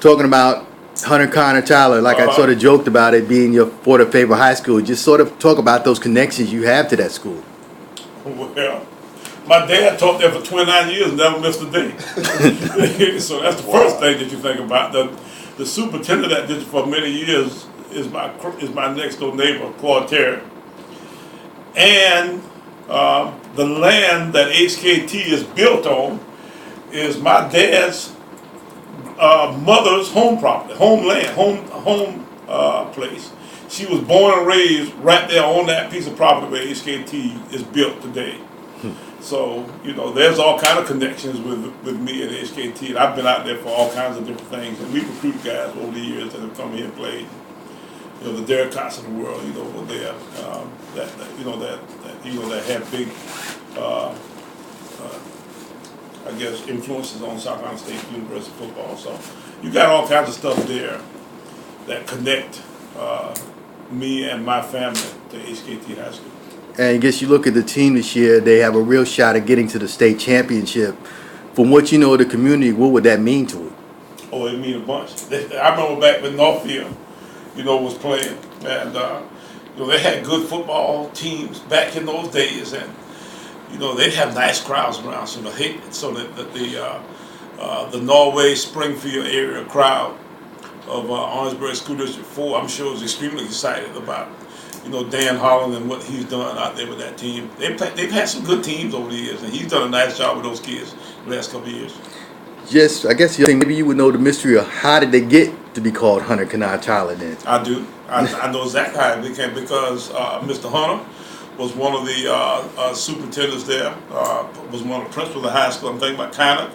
talking about Hunter-Kinard Tyler, like I sort of joked about it being your fourth favorite high school. Just sort of talk about those connections you have to that school. Well, my dad taught there for 29 years and never missed a day. So that's the first thing that you think about. The superintendent that did it for many years is my next door neighbor, Claude Terry. And the land that HKT is built on is my dad's mother's home property, home place. She was born and raised right there on that piece of property where HKT is built today. So, there's all kind of connections with me and HKT. And I've been out there for all kinds of different things. And we recruit guys over the years that have come here and played. The Derek Cotts of the world, were there. That had big, I guess, influences on South Carolina State University football. So you got all kinds of stuff there that connect me and my family to HKT High School. And I guess you look at the team this year, they have a real shot at getting to the state championship. From what you know of the community, what would that mean to it? Oh, it means a bunch. I remember back when Northfield, was playing, and they had good football teams back in those days, and they'd have nice crowds around. So the Norway Springfield area crowd of Orangeburg School District 4, I'm sure, was extremely excited about Dan Holland and what he's done out there with that team. They've had some good teams over the years, and he's done a nice job with those kids the last couple of years. Just, I guess maybe you would know the mystery of how did they get to be called Hunter-Kinard Tyler then? I do. I know exactly how it became, because Mr. Hunter was one of the superintendents there, was one of the principals of the high school. I'm thinking about Kinard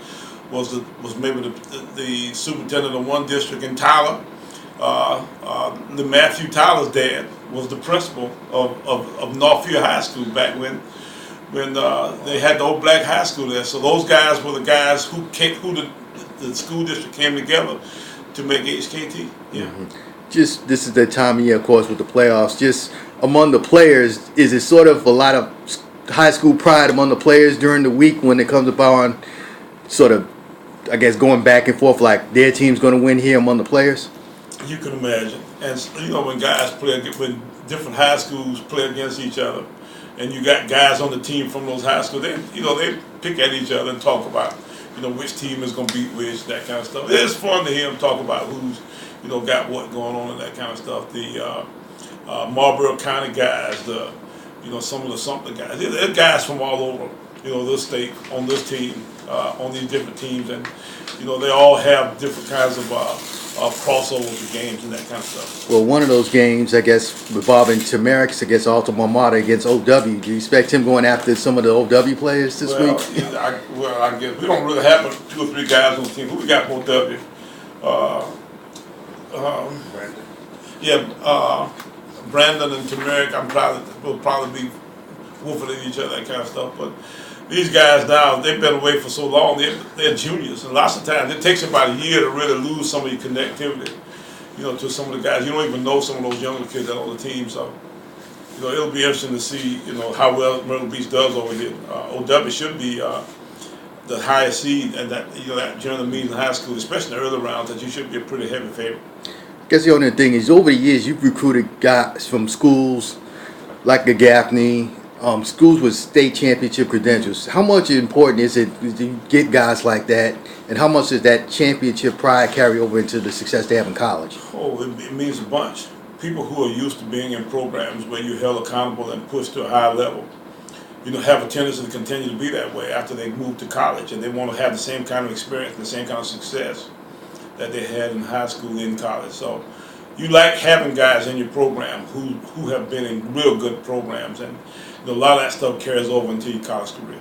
was maybe the superintendent of one district in Tyler. The Matthew Tyler's dad was the principal of Northfield High School back when they had the old black high school there. So those guys were the guys who the school district came together to make HKT. Yeah. Mm-hmm. Just this is the time of year, of course, with the playoffs. Just among the players, is it sort of a lot of high school pride among the players during the week when it comes upon sort of, I guess, going back and forth like their team's going to win here among the players? You can imagine. And when guys when different high schools play against each other, and you got guys on the team from those high schools, they pick at each other and talk about which team is going to beat which, that kind of stuff. It's fun to hear them talk about who's got what going on and that kind of stuff. The Marlboro County guys, some of the Sumter guys, they're guys from all over this state on this team, on these different teams, and they all have different kinds of crossovers of games and that kind of stuff. Well, one of those games, I guess, revolving Tamarix against Alta Marmata against OW. Do you expect him going after some of the OW players this week? I guess we don't really have 2 or 3 guys on the team. Who we got from OW? Brandon and Tamarix, will probably be woofing at each other, that kind of stuff. But these guys now, they've been away for so long, they're juniors. And lots of times, it takes about a year to really lose some of your connectivity, to some of the guys. You don't even know some of those younger kids that are on the team. So, it'll be interesting to see, how well Myrtle Beach does over here. OW should be the highest seed, and that during the meeting in high school, especially in the early rounds, that you should be a pretty heavy favorite. I guess the only thing is, over the years, you've recruited guys from schools like the Gaffney, schools with state championship credentials. How much important is it to get guys like that, and how much does that championship pride carry over into the success they have in college? Oh, it means a bunch. People who are used to being in programs where you're held accountable and pushed to a high level, have a tendency to continue to be that way after they move to college, and they want to have the same kind of experience and the same kind of success that they had in high school and in college. So you like having guys in your program who have been in real good programs, and a lot of that stuff carries over into your college career.